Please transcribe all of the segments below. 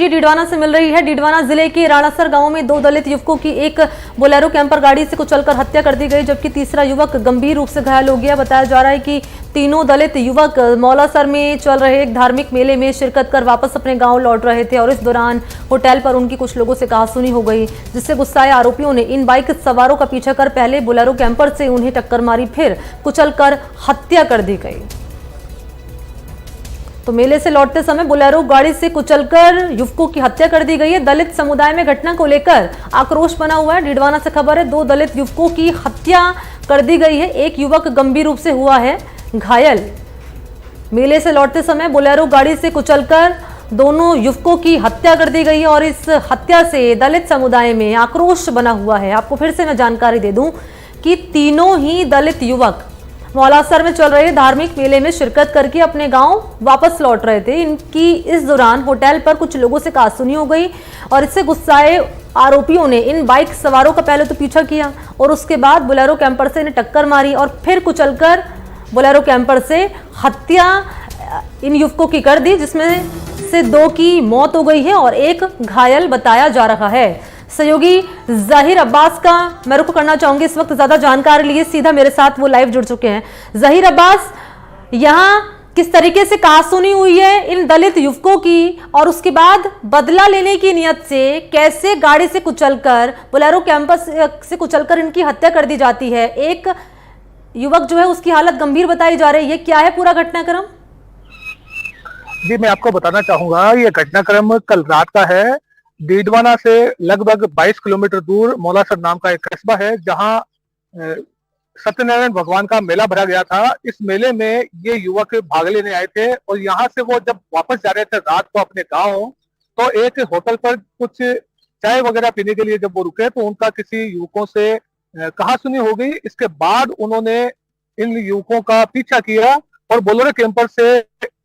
डीडवाना से मिल रही है। डीडवाना जिले के राणासर गांव में दो दलित युवकों की एक बोलेरो कैंपर गाड़ी से कुचलकर हत्या कर दी गई, जबकि तीसरा युवक गंभीर रूप से घायल हो गया। बताया जा रहा है कि तीनों दलित युवक मौलासर में चल रहे एक धार्मिक मेले में शिरकत कर वापस अपने गांव लौट रहे थे और इस दौरान होटल पर उनकी कुछ लोगों से कहासुनी हो गई, जिससे गुस्साए आरोपियों ने इन बाइक सवारों का पीछा कर पहले बोलेरो कैंपर से उन्हें टक्कर मारी, फिर कुचलकर हत्या कर दी गई। तो मेले से लौटते समय बोलेरो गाड़ी से कुचलकर युवकों की हत्या कर दी गई है। दलित समुदाय में घटना को लेकर आक्रोश बना हुआ है। डीडवाना से खबर है, दो दलित युवकों की हत्या कर दी गई है, एक युवक गंभीर रूप से हुआ है घायल। मेले से लौटते समय बोलेरो गाड़ी से कुचलकर दोनों युवकों की हत्या कर दी गई है और इस हत्या से दलित समुदाय में आक्रोश बना हुआ है। आपको फिर से मैं जानकारी दे दूं कि तीनों ही दलित युवक मौलासर में चल रहे धार्मिक मेले में शिरकत करके अपने गांव वापस लौट रहे थे। इनकी इस दौरान होटल पर कुछ लोगों से कहासुनी हो गई और इससे गुस्साए आरोपियों ने इन बाइक सवारों का पहले तो पीछा किया और उसके बाद बोलेरो कैंपर से इन्हें टक्कर मारी और फिर कुचलकर बोलेरो कैंपर से हत्या इन युवकों की कर दी, जिसमें से दो की मौत हो गई है और एक घायल बताया जा रहा है। सहयोगी ज़हीर अब्बास का मैं रुख करना चाहूंगी, इस वक्त ज्यादा जानकारी लिए सीधा मेरे साथ वो लाइव जुड़ चुके हैं। ज़हीर अब्बास, यहाँ किस तरीके से कहासुनी हुई है इन दलित युवकों की और उसके बाद बदला लेने की नियत से कैसे गाड़ी से कुचलकर बोलेरो कैंपस से कुचलकर इनकी हत्या कर दी जाती है? एक युवक जो है उसकी हालत गंभीर बताई जा रही है, क्या है पूरा घटनाक्रम? जी, मैं आपको बताना चाहूंगा, ये घटनाक्रम कल रात का है। डीडवाना से लगभग 22 किलोमीटर दूर मौलासर नाम का एक कस्बा है, जहां सत्यनारायण भगवान का मेला भरा गया था। इस मेले में ये युवक भाग लेने आए थे और यहाँ से वो जब वापस जा रहे थे रात को अपने गांव, तो एक होटल पर कुछ चाय वगैरह पीने के लिए जब वो रुके तो उनका किसी युवकों से कहासुनी हो गई। इसके बाद उन्होंने इन युवकों का पीछा किया और बोलेरो कैंपर से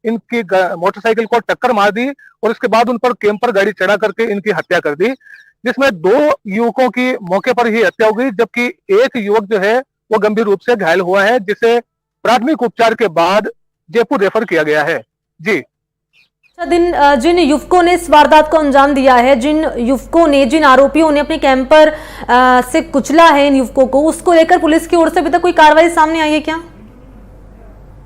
इनकी मोटरसाइकिल को टक्कर मार दी और उसके बाद उन पर कैंपर गाड़ी चढ़ा करके इनकी हत्या कर दी, जिसमें दो युवकों की मौके पर ही हत्या हो गई, जबकि एक युवक जो है वो गंभीर रूप से घायल हुआ है, जिसे प्राथमिक उपचार के बाद जयपुर रेफर किया गया है। जी, जिन युवकों ने इस वारदात को अंजाम दिया है, जिन आरोपियों ने अपने कैंपर से कुचला है इन युवकों को, उसको लेकर पुलिस की ओर से अभी तक कोई कार्रवाई सामने आई है क्या?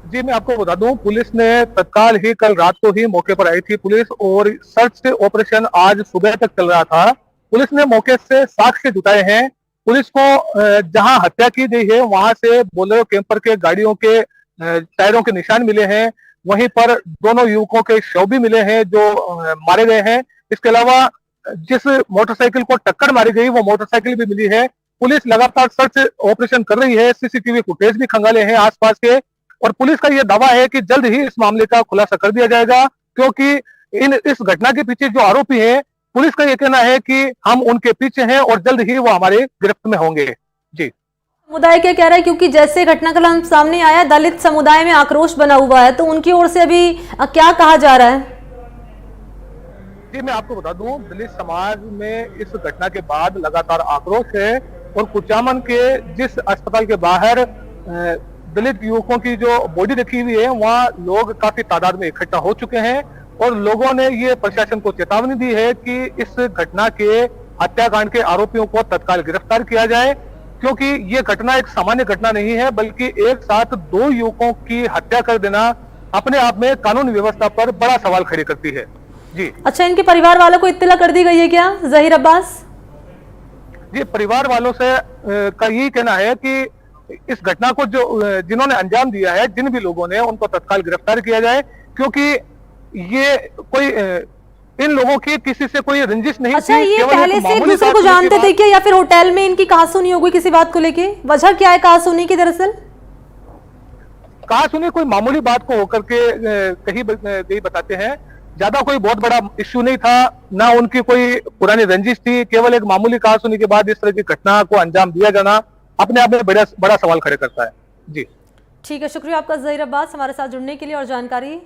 जी, मैं आपको बता दूं, पुलिस ने तत्काल ही कल रात को ही मौके पर आई थी पुलिस, और सर्च ऑपरेशन आज सुबह तक चल रहा था। पुलिस ने मौके से साक्ष्य जुटाए हैं। पुलिस को जहां हत्या की गई है वहां से बोलेरो कैंपर के गाड़ियों के टायरों के निशान मिले हैं, वहीं पर दोनों युवकों के शव भी मिले हैं जो मारे गए हैं। इसके अलावा जिस मोटरसाइकिल को टक्कर मारी गई वो मोटरसाइकिल भी मिली है। पुलिस लगातार सर्च ऑपरेशन कर रही है, सीसीटीवी फुटेज भी खंगाले हैं आसपास के, और पुलिस का यह दावा है कि जल्द ही इस मामले का खुलासा कर दिया जाएगा, क्योंकि इस घटना के पीछे जो आरोपी हैं, पुलिस का यह कहना है कि हम उनके पीछे हैं और जल्द ही वो हमारे गिरफ्त में होंगे। जी, समुदाय क्या कह रहा है, क्योंकि जैसे घटनाक्रम सामने आया दलित समुदाय में आक्रोश बना हुआ है, तो उनकी ओर से अभी क्या कहा जा रहा है? जी, मैं आपको बता दूं, दलित समाज में इस घटना के बाद लगातार आक्रोश है और कुचामन के जिस अस्पताल के बाहर दलित युवकों की जो बॉडी रखी हुई है वहाँ लोग काफी तादाद में इकट्ठा हो चुके हैं और लोगों ने ये प्रशासन को चेतावनी दी है कि इस घटना के हत्याकांड के आरोपियों को तत्काल गिरफ्तार किया जाए, क्योंकि ये घटना एक सामान्य घटना नहीं है, बल्कि एक साथ दो युवकों की हत्या कर देना अपने आप में कानून व्यवस्था पर बड़ा सवाल खड़े करती है। जी, अच्छा, इनके परिवार वालों को इत्तला कर दी गई है क्या, ज़हीर अब्बास? जी, परिवार वालों से का यही कहना है कि इस घटना को जिन्होंने अंजाम दिया है, जिन भी लोगों ने, उनको तत्काल गिरफ्तार किया जाए, क्योंकि ये कोई इन लोगों की किसी से कोई रंजिश नहीं। अच्छा, ये पहले से एक दूसरे को जानते थे क्या, या फिर होटल में इनकी कहासुनी हो गई किसी बात को लेके? वजह क्या है कहासुनी की? दरअसल कहासुनी कोई मामूली बात को होकर के कहीं बताते हैं, ज्यादा कोई बहुत बड़ा इश्यू नहीं था, ना उनकी कोई पुरानी रंजिश थी, केवल एक मामूली कहासुनी के बाद इस तरह की घटना को अंजाम दिया जाना अपने आप में बड़ा सवाल खड़े करता है। जी, ठीक है, शुक्रिया आपका ज़हीर अब्बास हमारे साथ जुड़ने के लिए और जानकारी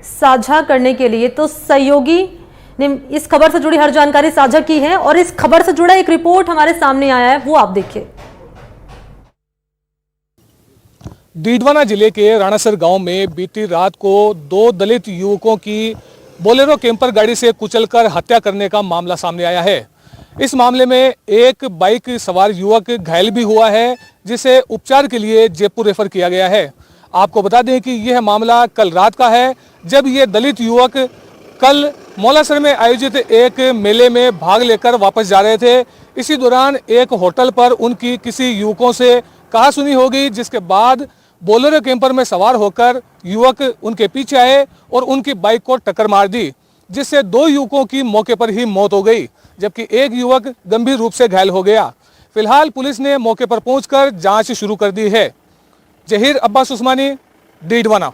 साझा करने के लिए। तो सहयोगी ने इस खबर से जुड़ी हर जानकारी साझा की है और इस खबर से जुड़ा एक रिपोर्ट हमारे सामने आया है, वो आप देखिए। डीडवाना जिले के राणासर गांव में बीती रात को दो दलित युवकों की बोलेरो कैंपर गाड़ी से कुचलकर हत्या करने का मामला सामने आया है। इस मामले में एक बाइक सवार युवक घायल भी हुआ है, जिसे उपचार के लिए जयपुर रेफर किया गया है। आपको बता दें कि यह मामला कल रात का है, जब ये दलित युवक कल मौलासर में आयोजित एक मेले में भाग लेकर वापस जा रहे थे। इसी दौरान एक होटल पर उनकी किसी युवकों से कहासुनी हो गई, जिसके बाद बोलेरो कैंपर में सवार होकर युवक उनके पीछे आए और उनकी बाइक को टक्कर मार दी, जिससे 2 युवकों की मौके पर ही मौत हो गई, जबकि एक युवक गंभीर रूप से घायल हो गया। फिलहाल पुलिस ने मौके पर पहुंचकर जांच शुरू कर दी है। जहीर अब्बास उस्मानी, डीडवाना।